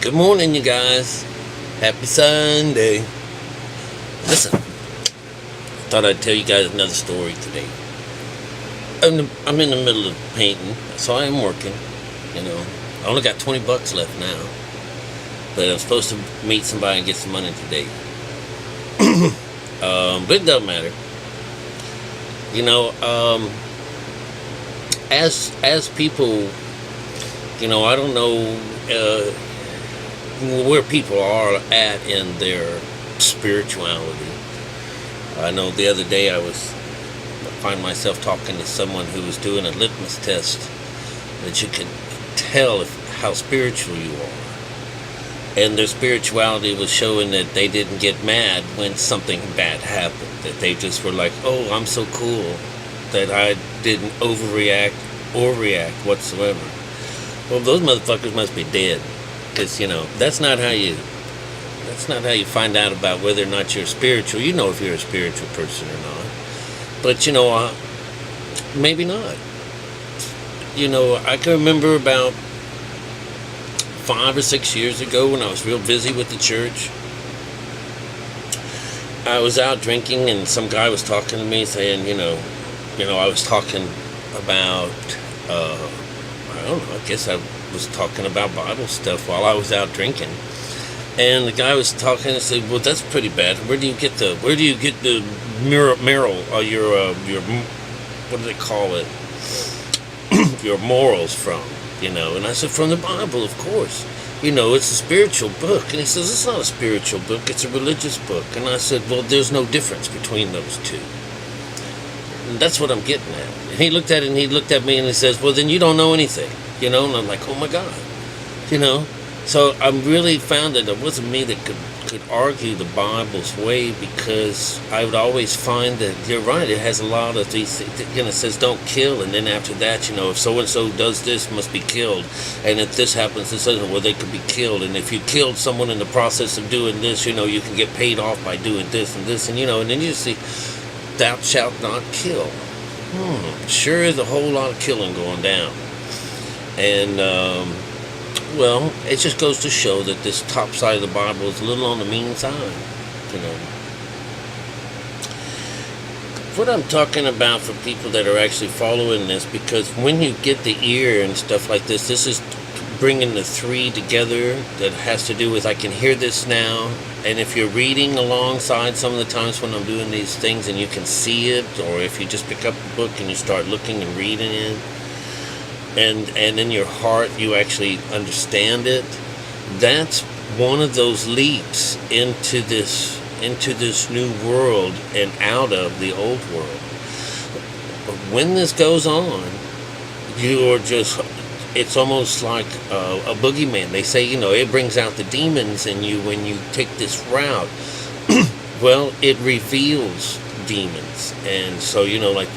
Good morning, you guys. Happy Sunday. Listen, I thought I'd tell you guys another story today. I'm in the middle of painting, so I am working. I only got $20 left now, but I'm supposed to meet somebody and get some money today. But it doesn't matter. As people, I don't know where people are at in their spirituality. I know the other day I find myself talking to someone who was doing a litmus test that you can tell how spiritual you are. And their spirituality was showing that they didn't get mad when something bad happened. That they just were like, oh, I'm so cool that I didn't overreact or react whatsoever. Well, those motherfuckers must be dead. Because, that's not how you find out about whether or not you're spiritual. You know if you're a spiritual person or not. But, maybe not. I can remember about 5 or 6 years ago when I was real busy with the church. I was out drinking and some guy was talking to me saying, I was talking about, I don't know, I guess I was talking about Bible stuff while I was out drinking. And the guy was talking and said, well, that's pretty bad. Where do you get the moral, your what do they call it? Your morals from, And I said, from the Bible, of course. It's a spiritual book. And he says, it's not a spiritual book, it's a religious book. And I said, well, there's no difference between those two. And that's what I'm getting at. And he looked at it and he looked at me and he says, well, then you don't know anything. And I'm like, oh my God. So I really found that it wasn't me that could argue the Bible's way, because I would always find that you're right. It has a lot of these things. It says don't kill, and then after that, if so-and-so does this, must be killed. And if this happens, well, they could be killed. And if you killed someone in the process of doing this, you can get paid off by doing this and this. And then you see, thou shalt not kill. Sure is a whole lot of killing going down. And, well, it just goes to show that this top side of the Bible is a little on the mean side, What I'm talking about for people that are actually following this, because when you get the ear and stuff like this is bringing the three together that has to do with I can hear this now. And if you're reading alongside some of the times when I'm doing these things and you can see it, or if you just pick up the book and you start looking and reading it, and in your heart you actually understand it, that's one of those leaps into this new world and out of the old world. But when this goes on, it's almost like a boogeyman. They say, it brings out the demons in you when you take this route. Well, it reveals demons. And so, like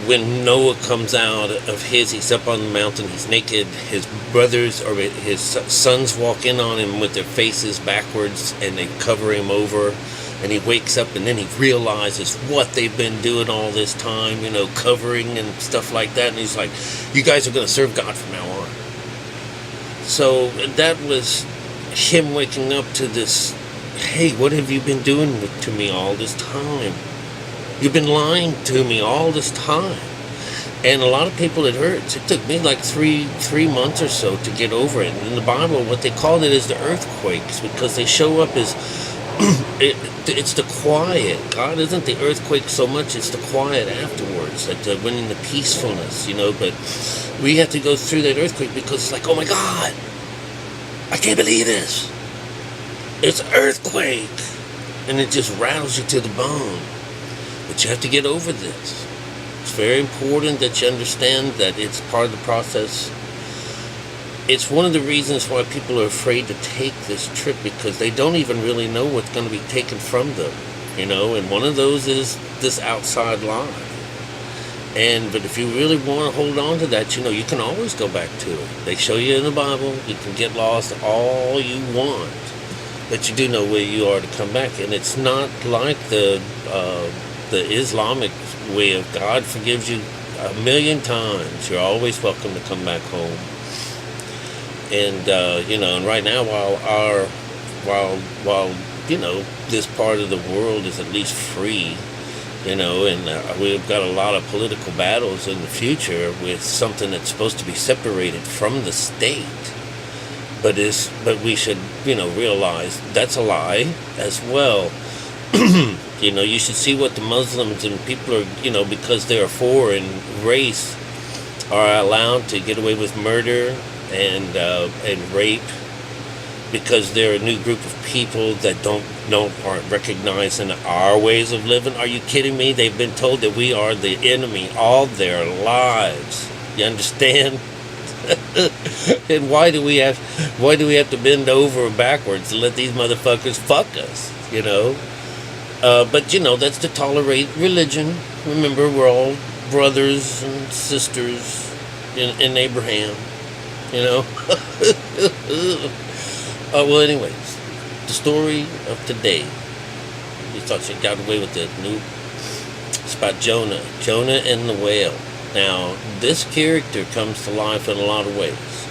when Noah comes out of he's up on the mountain, he's naked, his brothers or his sons walk in on him with their faces backwards and they cover him over, and he wakes up and then he realizes what they've been doing all this time, covering and stuff like that, and he's like, you guys are going to serve God from now on. So that was him waking up to this, hey, what have you been doing to me all this time? You've been lying to me all this time. And a lot of people, it hurts. It took me like three months or so to get over it. And in the Bible, what they call it is the earthquakes, because they show up as, it's the quiet. God isn't the earthquake so much, it's the quiet afterwards, when in the peacefulness, But we have to go through that earthquake because it's like, oh my God, I can't believe this. It's an earthquake. And it just rattles you to the bone. But you have to get over this. It's very important that you understand that it's part of the process. It's one of the reasons why people are afraid to take this trip, because they don't even really know what's going to be taken from them, and one of those is this outside lie. But if you really want to hold on to that, you can always go back to it. They show you in the Bible, you can get lost all you want, but you do know where you are to come back. And it's not like the Islamic way of God forgives you 1,000,000 times. You're always welcome to come back home. And and right now, while this part of the world is at least free, and we've got a lot of political battles in the future with something that's supposed to be separated from the state, but we should realize that's a lie as well. You should see what the Muslims and people are, because they're a foreign race, are allowed to get away with murder and rape, because they're a new group of people that aren't recognizing our ways of living. Are you kidding me? They've been told that we are the enemy all their lives. You understand? And why do we have to bend over backwards to let these motherfuckers fuck us? But that's to tolerate religion. Remember, we're all brothers and sisters in Abraham. Well, anyways, the story of today. You thought you got away with it. Nope. It's about Jonah and the whale. Now, this character comes to life in a lot of ways.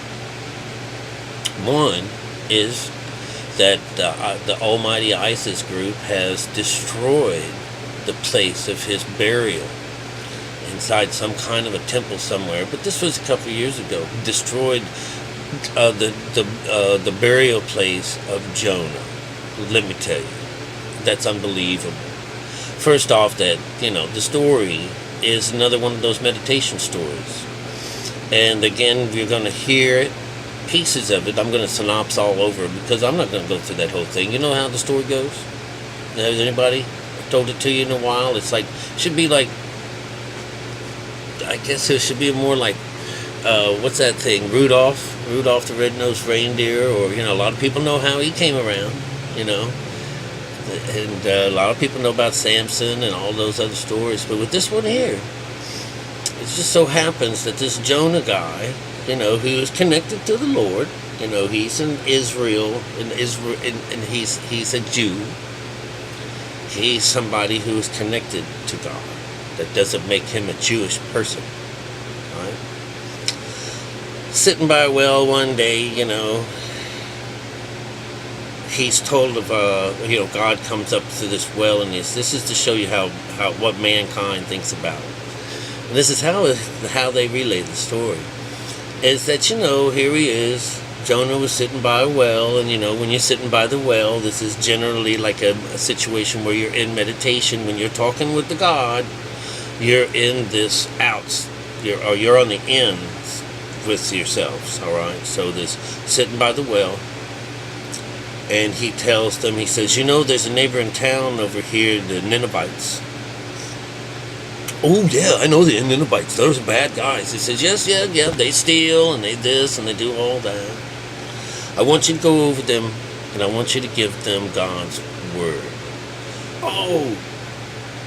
One is that the almighty ISIS group has destroyed the place of his burial inside some kind of a temple somewhere. But this was a couple of years ago. Destroyed the burial place of Jonah. Let me tell you, that's unbelievable. First off, that the story is another one of those meditation stories, and again, you're going to hear pieces of it. I'm going to synopsis all over, because I'm not going to go through that whole thing. You know how the story goes? Has anybody told it to you in a while? It's like, should be like, I guess it should be more like, what's that thing? Rudolph the Red-Nosed Reindeer, or a lot of people know how he came around, and a lot of people know about Samson and all those other stories. But with this one here, it just so happens that this Jonah guy, who is connected to the Lord, he's in Israel, and he's a Jew. He's somebody who is connected to God. That doesn't make him a Jewish person, right? Sitting by a well one day, he's told of, God comes up to this well, and this is to show you what mankind thinks about it. And this is how they relay the story. Is that, here he is. Jonah was sitting by a well, and when you're sitting by the well, this is generally like a situation where you're in meditation. When you're talking with the God, you're in this outs. You're on the ends with yourselves, all right? So this sitting by the well, and he tells them, he says, there's a neighboring town over here, the Ninevites. Oh, yeah, I know the Ninevites. Those are bad guys. He says, yes, yeah, they steal, and they this, and they do all that. I want you to go over them, and I want you to give them God's word. Oh,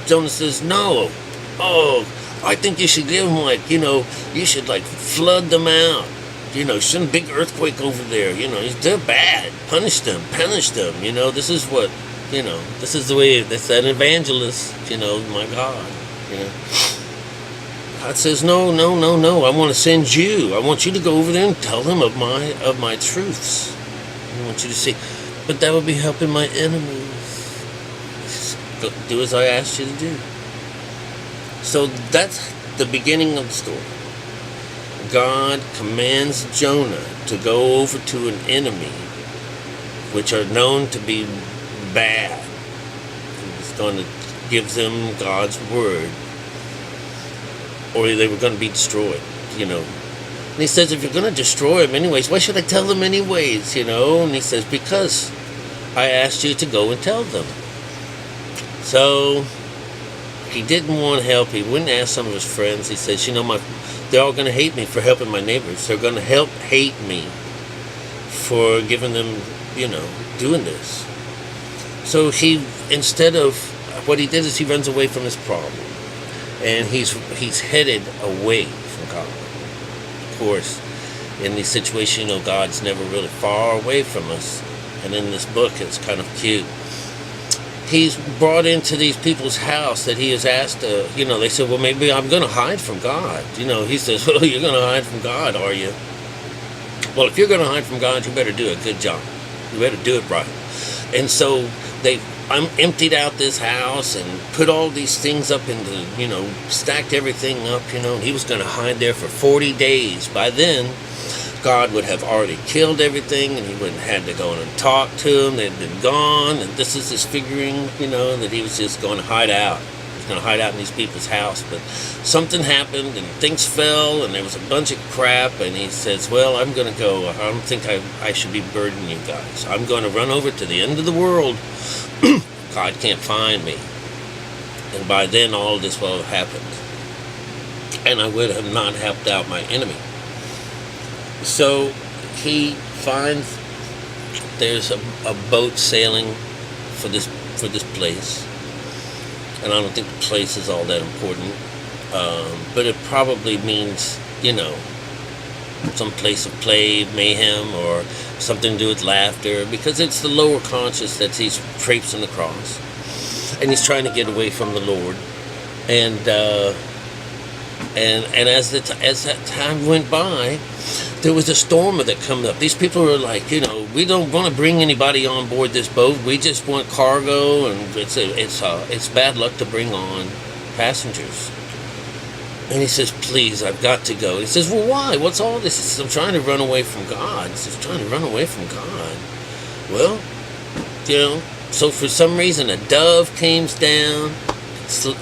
Jonah says, no. Oh, I think you should give them, you should, flood them out. Send a big earthquake over there. They're bad. Punish them. This is what, this is the way, that's an evangelist, my God. God says, no, I want to send you. I want you to go over there and tell them of my truths. I want you to see. But that would be helping my enemies. Do as I asked you to do. So that's the beginning of the story. God commands Jonah to go over to an enemy, which are known to be bad. He's going to give them God's word, or they were going to be destroyed, And he says, if you're going to destroy them anyways, why should I tell them anyways, And he says, because I asked you to go and tell them. So he didn't want help. He wouldn't ask some of his friends. He says, they're all going to hate me for helping my neighbors. They're going to hate me for giving them, doing this. So instead of, what he did is he runs away from his problem. And he's headed away from God. Of course, in these situations, God's never really far away from us. And in this book, it's kind of cute. He's brought into these people's house that he has asked, they said, well, maybe I'm going to hide from God. He says, well, you're going to hide from God, are you? Well, if you're going to hide from God, you better do a good job. You better do it right. And so they emptied out this house and put all these things up into, stacked everything up, and he was going to hide there for 40 days. By then, God would have already killed everything, and he wouldn't have had to go in and talk to them. They'd been gone, and this is his figuring, that he was just going to hide out. He was going to hide out in these people's house. But something happened, and things fell, and there was a bunch of crap, and he says, well, I'm going to go. I don't think I should be burdening you guys. I'm going to run over to the end of the world. God can't find me. And by then, all this will have happened. And I would have not helped out my enemy. So he finds there's a boat sailing for this place. And I don't think the place is all that important. But it probably means, some place of play, mayhem, or something to do with laughter, because it's the lower conscious that he's traipsing across, and he's trying to get away from the Lord, and as that time went by, there was a storm that come up. These people were like, we don't want to bring anybody on board this boat. We just want cargo, and it's bad luck to bring on passengers. And he says, please, I've got to go. He says, well, why? What's all this? He says, I'm trying to run away from God. He says, trying to run away from God. Well, so for some reason, a dove comes down,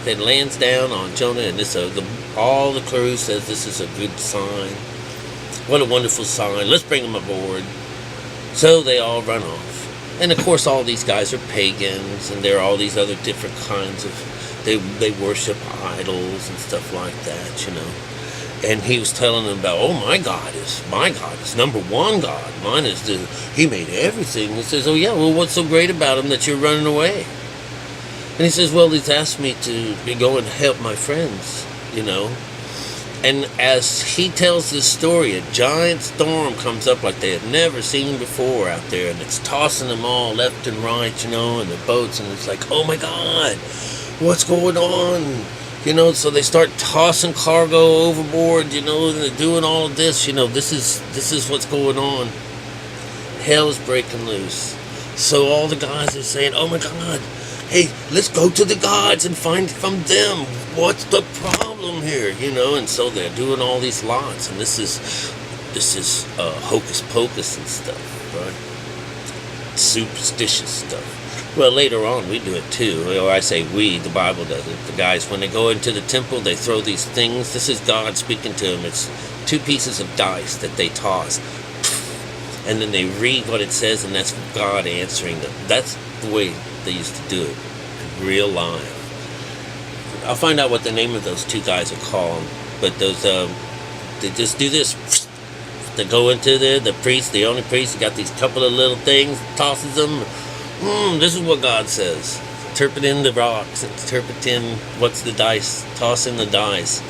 it lands down on Jonah, and all the crew says this is a good sign. What a wonderful sign. Let's bring him aboard. So they all run off. And, of course, all these guys are pagans, and there are all these other different kinds of... They worship idols and stuff like that, And he was telling them about, my God is number one God. Mine is he made everything. He says, oh yeah, well, what's so great about him that you're running away? And he says, well, he's asked me to go and help my friends, And as he tells this story, a giant storm comes up like they had never seen before out there, and it's tossing them all left and right, in the boats, and it's like, oh my God, what's going on? So they start tossing cargo overboard, and they're doing all of this, this is what's going on. Hell is breaking loose. So all the guys are saying, oh my God, hey, let's go to the gods and find from them. What's the problem here? And so they're doing all these lots, and this is hocus pocus and stuff, right? Superstitious stuff. Well, later on, we do it too. Or I say we, the Bible does it. The guys, when they go into the temple, they throw these things. This is God speaking to them. It's 2 pieces of dice that they toss. And then they read what it says, and that's God answering them. That's the way they used to do it in real life. I'll find out what the name of those 2 guys are called. But those, they just do this. They go into there, the priest, the only priest, got these couple of little things, tosses them. This is what God says. Interpreting the rocks, interpreting what's the dice, tossing the dice.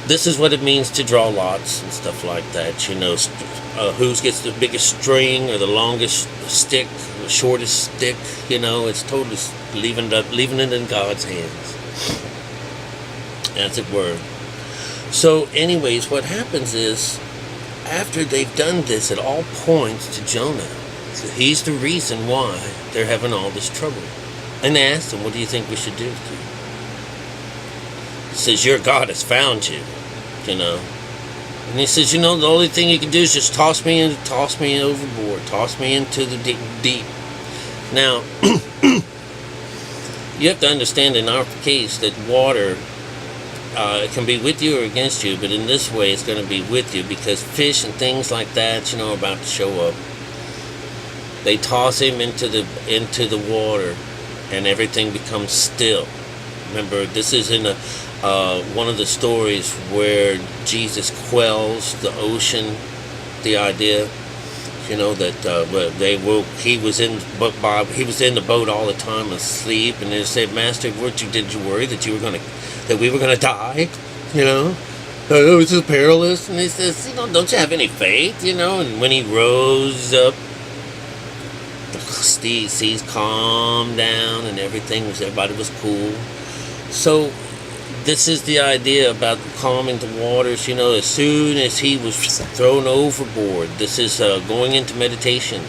This is what it means to draw lots and stuff like that. Who gets the biggest string or the longest stick, the shortest stick. It's totally leaving it in God's hands, as it were. So, anyways, what happens is, after they've done this, it all points to Jonah. So he's the reason why they're having all this trouble. And they asked him, what do you think we should do? He says, your God has found you, And he says, the only thing you can do is just toss me overboard, toss me into the deep. Now, you have to understand in our case that water it can be with you or against you, but in this way it's going to be with you, because fish and things like that, are about to show up. They toss him into the water, and everything becomes still. Remember, this is in one of the stories where Jesus quells the ocean. The idea, that he was in the boat all the time asleep, and they said, Master, did you worry that we were gonna die? This is perilous. And he says, don't you have any faith? And when he rose up, the seas calmed down and everybody was cool. So This is the idea about calming the waters. As soon as he was thrown overboard, this is going into meditation.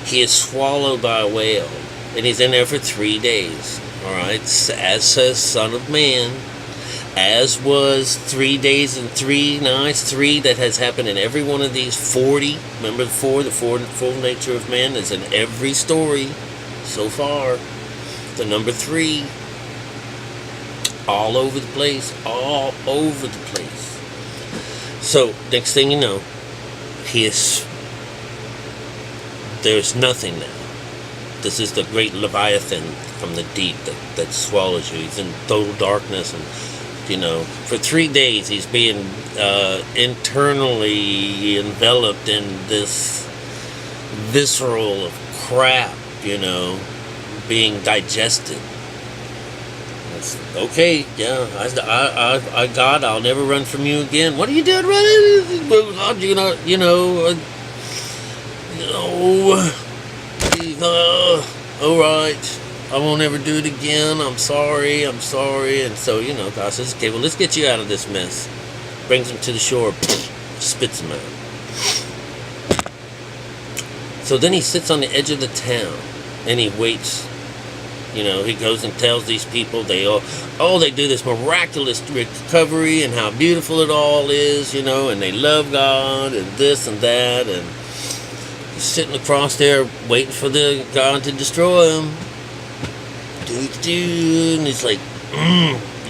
He is swallowed by a whale, and he's in there for 3 days. All right, as says Son of Man, as was 3 days and 3 nights, 3 that has happened in every one of these 40. Remember the full nature of man is in every story so far. The number 3. All over the place, all over the place. So, next thing you know, there's nothing now. This is the great Leviathan from the deep that swallows you. He's in total darkness, and, for 3 days he's being internally enveloped in this visceral of crap, being digested. Okay, yeah, I God, I'll never run from you again. What are you doing running? All right, I won't ever do it again. I'm sorry. And so, God says, okay, well, let's get you out of this mess. Brings him to the shore, spits him out. So then he sits on the edge of the town, and he waits. He goes and tells these people they do this miraculous recovery and how beautiful it all is, and they love God and this and that, and he's sitting across there waiting for the God to destroy him. And he's like,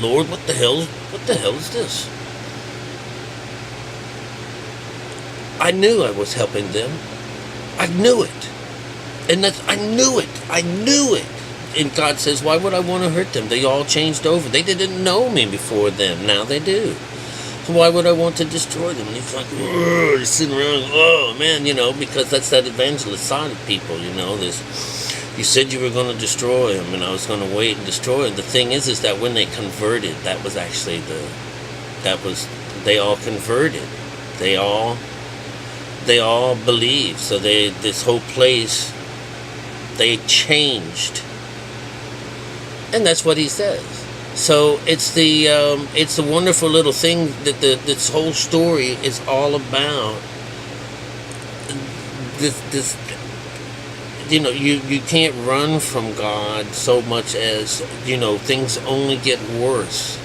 Lord, what the hell is this? I knew I was helping them. I knew it. And I knew it. And God says, why would I want to hurt them? They all changed over. They didn't know me before then. Now they do. So why would I want to destroy them? And he's like, he's sitting around, oh, man, because that's that evangelist side of people, you said you were going to destroy him, and I was going to wait and destroy him. The thing is that when they converted, that was actually they all converted. They all believed. So this whole place, they changed. And that's what he says. So it's a wonderful little thing that this whole story is all about. This you can't run from God so much as things only get worse,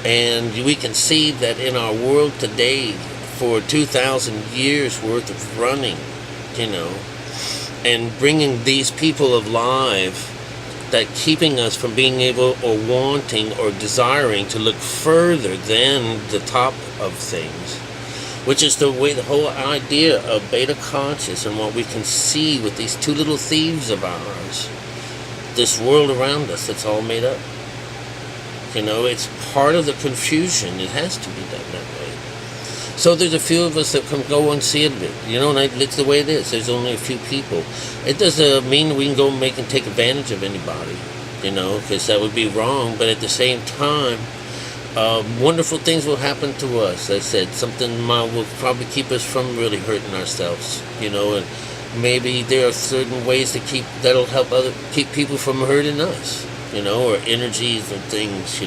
and we can see that in our world today for 2,000 years worth of running, and bringing these people alive. That keeping us from being able or wanting or desiring to look further than the top of things, which is the whole idea of beta conscious and what we can see with these 2 little thieves of ours, this world around us that's all made up. It's part of the confusion. It has to be done that way. So there's a few of us that can go and see it, and it's the way it is. There's only a few people. It doesn't mean we can go and take advantage of anybody, because that would be wrong. But at the same time, wonderful things will happen to us. I said something will probably keep us from really hurting ourselves, and maybe there are certain ways that'll help keep people from hurting us, or energies and things,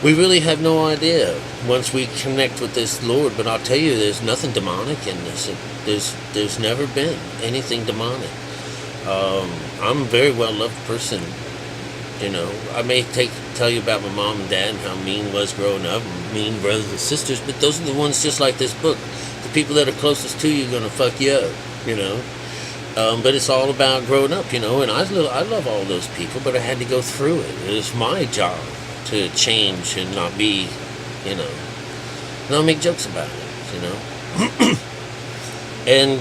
We really have no idea once we connect with this Lord, but I'll tell you, there's nothing demonic in this. There's never been anything demonic. I'm a very well-loved person, I may tell you about my mom and dad and how mean was growing up, mean brothers and sisters, but those are the ones just like this book. The people that are closest to you are going to fuck you up, But it's all about growing up, and I love all those people, but I had to go through it. It was my job to change and not be, not make jokes about it, And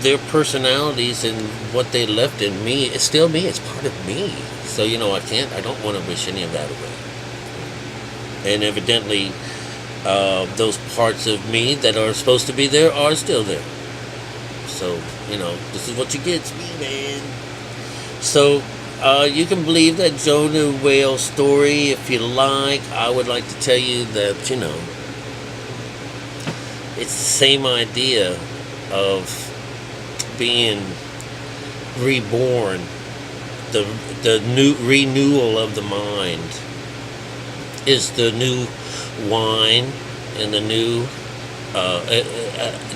their personalities and what they left in me, it's still me. It's part of me. So I don't want to wish any of that away. And evidently, those parts of me that are supposed to be there are still there. So this is what you get, it's me, man. So. You can believe that Jonah whale story if you like. I would like to tell you that, it's the same idea of being reborn, the new renewal of the mind. is the new wine and the new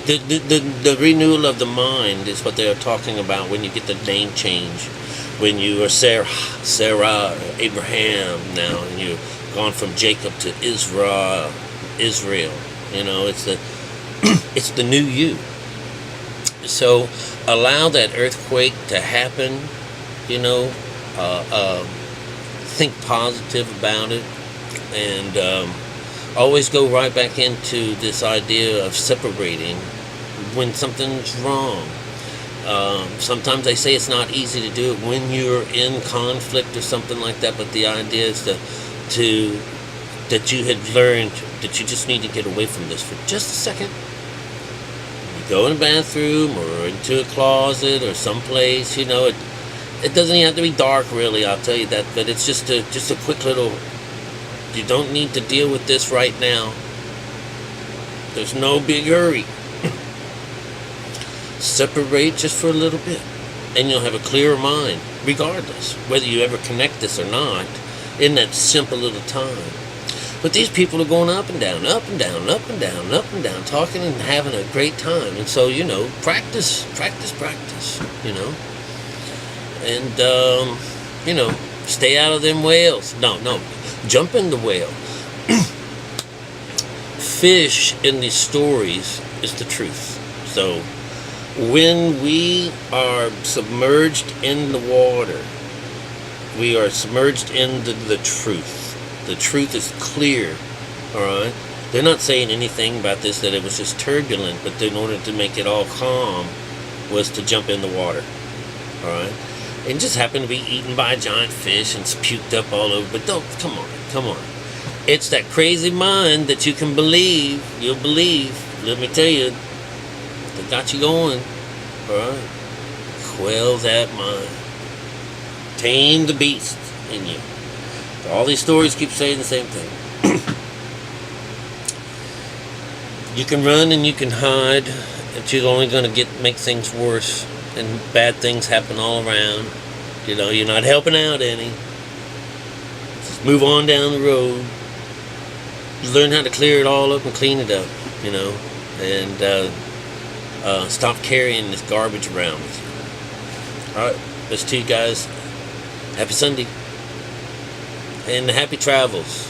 the renewal of the mind is what they are talking about when you get the name change. When you are Sarah, Abraham now, and you've gone from Jacob to Israel. You know, it's the it's the new you. So allow that earthquake to happen. You know, think positive about it, and always go right back into this idea of separating when something's wrong. Sometimes they say it's not easy to do it when you're in conflict or something like that, but the idea is that you had learned that you just need to get away from this for just a second. You go in the bathroom or into a closet or someplace, you know, it doesn't even have to be dark, really, I'll tell you that, but it's just a quick little, you don't need to deal with this right now. There's no big hurry. Separate just for a little bit, and you'll have a clearer mind, regardless, whether you ever connect this or not, in that simple little time. But these people are going up and down, up and down, up and down, up and down, talking and having a great time. And so, you know, practice, you know. And, you know, stay out of them whales. No, jump in the whale. Fish in these stories is the truth. So when we are submerged in the water, we are submerged into the truth. The truth is clear, all right? They're not saying anything about this, that it was just turbulent, but in order to make it all calm was to jump in the water, all right? And just happened to be eaten by a giant fish and it's puked up all over. But don't, come on. It's that crazy mind that you can believe, you'll believe. Let me tell you, that got you going, all right? Quell that mind. Tame the beast in you. All these stories keep saying the same thing. You can run and you can hide, but you're only going to make things worse, and bad things happen all around. You know, you're not helping out any. Just move on down the road. Learn how to clear it all up and clean it up, you know, and stop carrying this garbage around with you. All right, best to you guys. Happy Sunday. And happy travels.